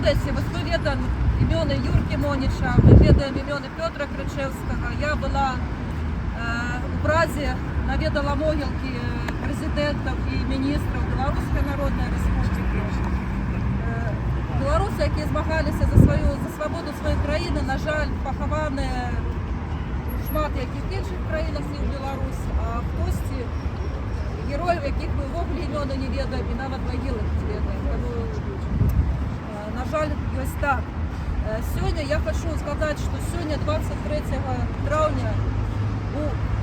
ведаеце, вось мы ведаем імёны Юркі Моніча, мы ведаем імёны Пётра Крычэўскага. Я была у Празе, наведала могілкі прэзідэнтаў і міністраў Беларускай Народнай Рэспублікі. Беларусы, якія змагаліся за свабоду сваёй краіны, на жаль, пахаваныя шмат якіх іншых краінах, не ў Беларусі, а хтосьці герояў, якіх мы ўвогуле імёны не ведаем і нават магілы не ведаем. Таму, на жаль, ёсць так. Сёння я хочу сказаць, што сёння 23 траўня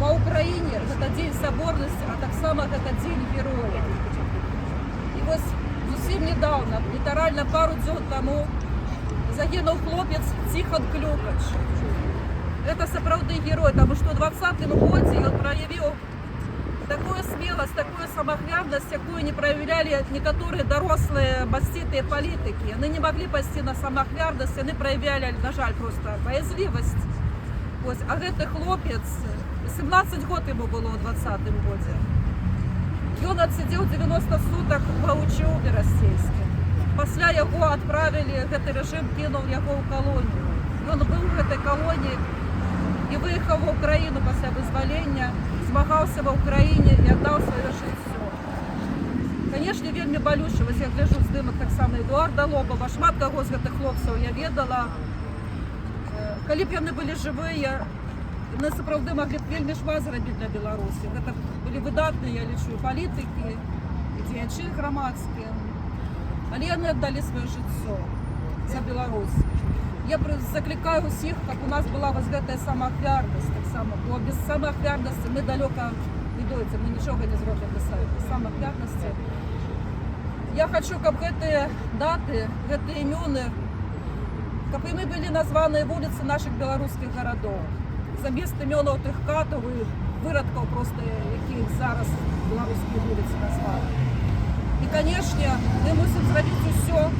па Украіне гэта дзень саборнасці, а таксама гэта дзень герояў. І вось зусім недавно, літаральна пару дзён таму, загінуў хлопец Ціхан Клюкач. Это сапраўды герой, таму што ў 20-м годзе ён праявіў такую смелость, такую самоахвярность, якую не проявляли некоторые дорослые маститые политики. Они не могли пойти на самоахвярность, они проявляли, на жаль, просто боязливость. А гэты хлопец, 17 год ему было ў 20-м годзе. Ён адсидзеў 90 суток ва вучобе расійскай. Пасля яго адправілі, гэты рэжым кінуў яго ў калонію. Ён быў у гэтай калоніі і выехаў в Украіну пасля вызвалення, змагаўся ва ўкраіне і аддаў сваё жыццё. Канешне, вельмі балюча, вось я гляджу здымак таксама Эдуарда Лобава, шмат каго з гэтых хлопцаў я ведала. Калі б яны былі жывыя, яны сапраўды маглі б вельмі шмат зрабіць для Беларусі. Гэта былі выдатныя, я лічу, палітыкі, і дзеячы грамадскія. Але яны аддалі сваё жыццё за Беларусь. Я закликаю усіх, каб у нас была вось гэтая самаахвярнасць таксама, бо без самаахвярнасці мы далёка не дойдзем, мы нічога не зробім без самаахвярнасці. Я хочу, каб гэтыя даты, гэтыя імёны, каб імі былі названыя вуліцы нашых беларускіх гарадоў. Замест імёнаў тых катаў і вырадкаў проста, якіх зараз беларускія вуліцы названы. І, канешне, мы мусім зрабіць усё,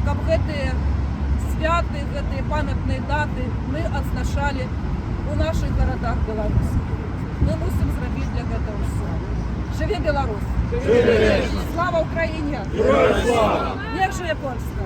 каб гэтыя святы, гэтыя памятныя даты мы адзначалі у наших гарадах Беларусі. Мы мусім зрабіць для гэтага ўсё. Жыве Беларусь! Слава Украіне! Як жыве Польска!